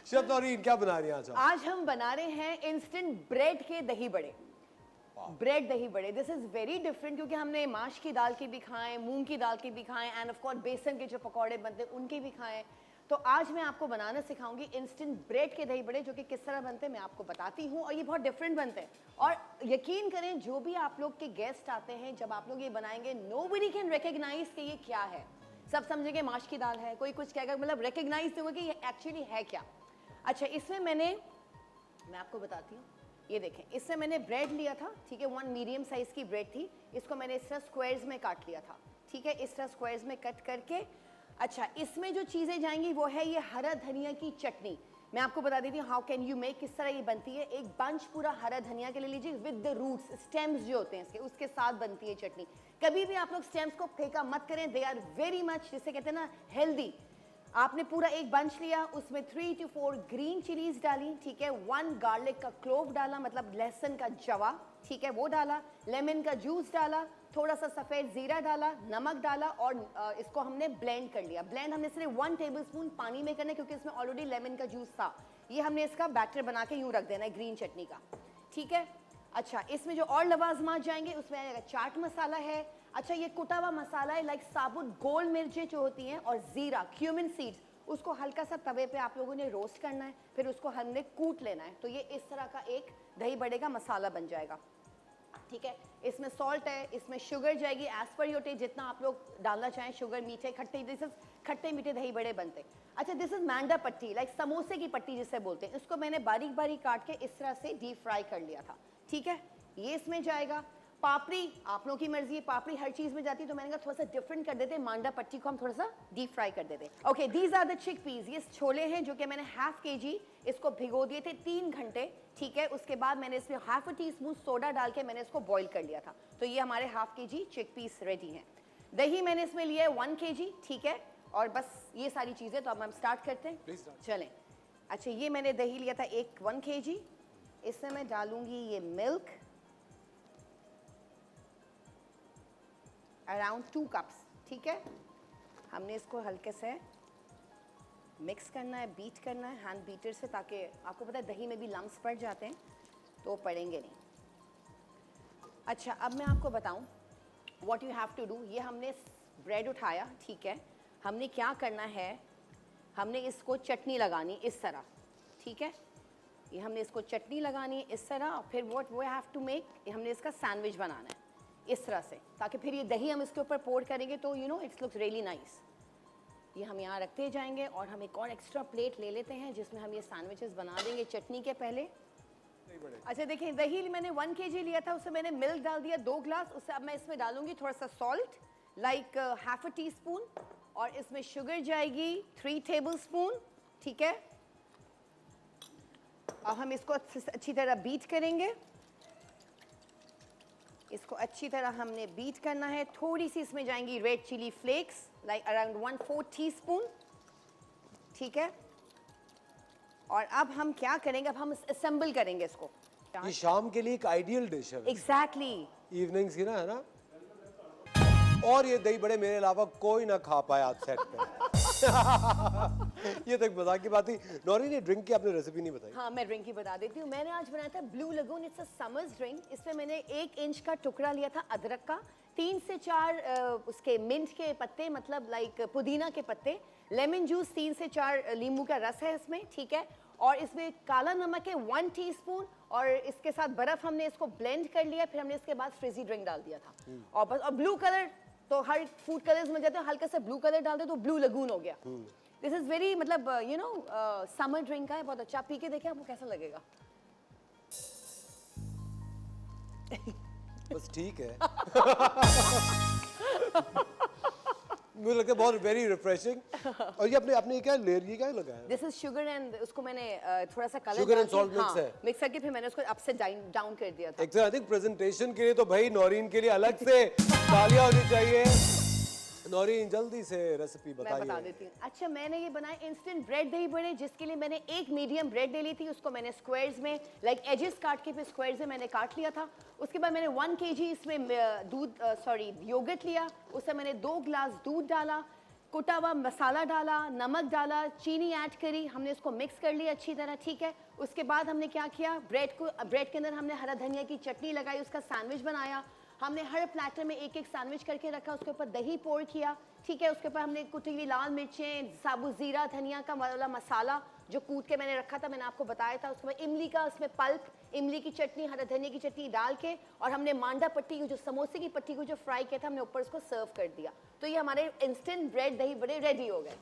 Chef Naureen क्या बना रही हैं आज? आज हम बना रहे हैं इंस्टेंट ब्रेड के दही बड़े। ब्रेड दही बड़े, दिस इज वेरी डिफरेंट क्योंकि हमने माश की दाल के भी खाएं, मूंग की दाल के भी खाएं एंड ऑफ कोर्स बेसन के जो पकौड़े बनते हैं उनके भी खाएं। तो आज मैं आपको बनाना सिखाऊंगी इंस्टेंट ब्रेड के दही बड़े, जो कि किस तरह बनते हैं मैं आपको बताती हूँ। और ये बहुत डिफरेंट बनते हैं और यकीन करें जो भी आप लोग के गेस्ट आते हैं, जब आप लोग ये बनाएंगे नोबडी कैन रिकॉग्नाइज कि ये क्या है। सब समझेंगे माश की दाल है, कोई कुछ कहेगा, मतलब रिकॉग्नाइज नहीं होगा कि ये एक्चुअली है क्या। अच्छा, इसमें मैं आपको बताती हूँ, ये देखें, इससे मैंने ब्रेड लिया था, ठीक है, 1 मीडियम साइज की ब्रेड थी। इसको मैंने इस तरह स्क्वायर्स में काट लिया था, ठीक है, इस तरह स्क्वायर्स में कट करके। अच्छा, इसमें जो चीज़ें जाएंगी वो है ये हरा धनिया की चटनी। मैं आपको बता देती हूँ हाउ कैन यू मेक, किस तरह ये बनती है। एक बंच पूरा हरा धनिया के ले लीजिए विद द रूट्स, स्टेम्स जो होते हैं इसके, उसके साथ बनती है चटनी। कभी भी आप लोग स्टेम्स को फेंका मत करें, दे आर वेरी मच, जिसे कहते हैं ना, हेल्दी। आपने पूरा एक बंच लिया, उसमें 3 to 4 ग्रीन चिलीज डाली, ठीक है, 1 गार्लिक का क्लोव डाला, मतलब लहसुन का जवा, ठीक है, वो डाला, लेमन का जूस डाला, थोड़ा सा सफ़ेद ज़ीरा डाला, नमक डाला और इसको हमने ब्लेंड कर लिया। ब्लेंड हमने सिर्फ 1 टेबलस्पून पानी में करना है क्योंकि इसमें ऑलरेडी लेमन का जूस था। ये हमने इसका बैटर बना के यूँ रख देना है ग्रीन चटनी का, ठीक है। अच्छा, इसमें जो और लवाजमात जाएंगे उसमें आएगा चाट मसाला है। अच्छा, ये कुटा हुआ मसाला है, लाइक साबुत गोल मिर्चें जो होती हैं और ज़ीरा, क्यूमिन सीड्स, उसको हल्का सा तवे पे आप लोगों ने रोस्ट करना है, फिर उसको हमने कूट लेना है। तो ये इस तरह का एक दही बड़े का मसाला बन जाएगा, ठीक है। इसमें सॉल्ट है, इसमें शुगर जाएगी एज पर योर टेस्ट, जितना आप लोग डालना चाहें, शुगर, मीठे, खट्टे, दिस इज खट्टे मीठे दही बड़े बनते। अच्छा, दिस इज मैंडा पट्टी, लाइक समोसे की पट्टी जिसे बोलते हैं, इसको मैंने बारीक बारीक काट के इस तरह से डीप फ्राई कर लिया था, ठीक है। ये इसमें जाएगा। पापड़ी आप लोगों की मर्जी है, पापड़ी हर चीज में जाती है, तो मैंने कहा थोड़ा सा डिफरेंट कर देते हैं, मांडा पट्टी को हम थोड़ा सा डीप फ्राई कर देते हैं। Okay, these are the chickpeas, ये छोले हैं जो कि मैंने ½ kg इसको भिगो दिए थे 3 घंटे, ठीक है। उसके बाद मैंने इसमें ½ टीस्पून सोडा डाल के मैंने इसको बॉईल कर लिया था। तो ये हमारे ½ kg चिक पीस रेडी हैं। दही मैंने इसमें लिया है 1 kg, ठीक है। और बस ये सारी चीजें, तो अब हम स्टार्ट करते हैं, चलें। अच्छा, ये मैंने दही लिया था 1 kg, इसमें मैं डालूंगी ये मिल्क अराउंड 2 कप्स, ठीक है। हमने इसको हल्के से मिक्स करना है, बीट करना है हैंड बीटर से, ताकि आपको पता है दही में भी लम्स पड़ जाते हैं तो वो पड़ेंगे नहीं। अच्छा, अब मैं आपको बताऊं what you have to do. ये हमने ब्रेड उठाया, ठीक है, हमने क्या करना है, हमने इसको चटनी लगानी इस तरह, ठीक है। ये हमने इसको चटनी लगानी है इस तरह, और फिर what we have to make, हमने इसका सैंडविच बनाना है इस तरह से, ताकि फिर ये दही हम इसके ऊपर पोर करेंगे तो you know it's looks really nice. ये हम यहाँ रखते जाएंगे और हम एक और एक्स्ट्रा प्लेट ले लेते हैं जिसमें हम ये सैंडविचेस बना देंगे चटनी के पहले। अच्छा, देखिए, दही मैंने 1 kg लिया था, उससे मैंने मिल्क डाल दिया 2 ग्लास, उससे अब मैं इसमें डालूंगी थोड़ा सा सॉल्ट, लाइक ½ टीस्पून, और इसमें शुगर जाएगी 3 टेबलस्पून, ठीक है। अब हम इसको अच्छी तरह बीट करेंगे, इसको अच्छी तरह हमने बीट करना है। थोड़ी सी इसमें जाएंगी red chilli flakes, like around 1/4 teaspoon, ठीक है। और अब हम क्या करेंगे, अब हम असेंबल करेंगे इसको। ये शाम के लिए एक आइडियल डिश है। एग्जैक्टली, इवनिंग्स की ना, है ना। और ये दही बड़े मेरे अलावा कोई ना खा पाया आज सेट पे। ये तो एक मजाक की बात थी। नौरीन, ये ड्रिंक की आपने रेसिपी नहीं बताई। हाँ, मैं ड्रिंक की बता देती हूँ। मैंने आज बनाया था blue lagoon, it's a summers drink. इसमें मैंने 1 इंच का टुकड़ा लिया था अदरक का, 3 से 4 उसके मिंट के पत्ते, मतलब लाइक पुदीना के पत्ते, लेमन जूस 3 से 4 नींबू का रस है इसमें, ठीक है। और इसमें काला नमक है 1 टीस्पून, और इसके साथ बर्फ हमने इसको ब्लेंड कर लिया। फिर हमने इसके बाद फ्रिजी ड्रिंक डाल दिया था, और बस। और ब्लू कलर तो हर फूड कलर्स मिल जाते हैं, हल्का सा ब्लू कलर डाल दे तो ब्लू लगून हो गया। दिस इज वेरी, मतलब यू नो समर ड्रिंक है, बहुत अच्छा। पी के देखें आपको कैसा लगेगा। बस ठीक है। मुझे लगता है बहुत वेरी रिफ्रेशिंग। और ये आपने क्या लेयर, ये क्या लगाया? दिस इज शुगर एंड उसको मैंने थोड़ा सा colour, sugar and salt mix है, मिक्स करके फिर मैंने उसको अप से डाउन कर दिया था। आई थिंक प्रेजेंटेशन के लिए तो भाई नौरीन के लिए अलग से तालियां होनी चाहिए। नौरीन, जल्दी से रेसिपी बताइए। मैं बता देती हूँ। अच्छा, मैंने ये बनाए इंस्टेंट ब्रेड दही बड़े, जिसके लिए मैंने 1 मीडियम ब्रेड ले ली थी, उसको मैंने स्क्वायर्स में, लाइक एजेस काट के फिर स्क्वायर्स में मैंने काट लिया था। उसके बाद मैंने 1 kg इसमें योगर्ट लिया, उससे मैंने 2 ग्लास दूध डाला, कुटा हुआ मसाला डाला, नमक डाला, चीनी ऐड करी, हमने इसको मिक्स कर लिया अच्छी तरह, ठीक है। उसके बाद हमने क्या किया, ब्रेड के अंदर हमने हरा धनिया की चटनी लगाई, उसका सैंडविच बनाया। हमने हर प्लेटर में एक एक सैंडविच करके रखा, उसके ऊपर दही पोर किया, ठीक है। उसके ऊपर हमने कुटी हुई लाल मिर्चें, साबुत ज़ीरा, धनिया का वाला मसाला जो कूट के मैंने रखा था, मैंने आपको बताया था। उसके बाद इमली का उसमें पल्प, इमली की चटनी, हरा धनिया की चटनी डाल के, और हमने मांडा पट्टी को, जो समोसे की पट्टी को जो फ्राई किया था, हमने ऊपर उसको सर्व कर दिया। तो ये हमारे इंस्टेंट ब्रेड दही बड़े रेडी हो गए।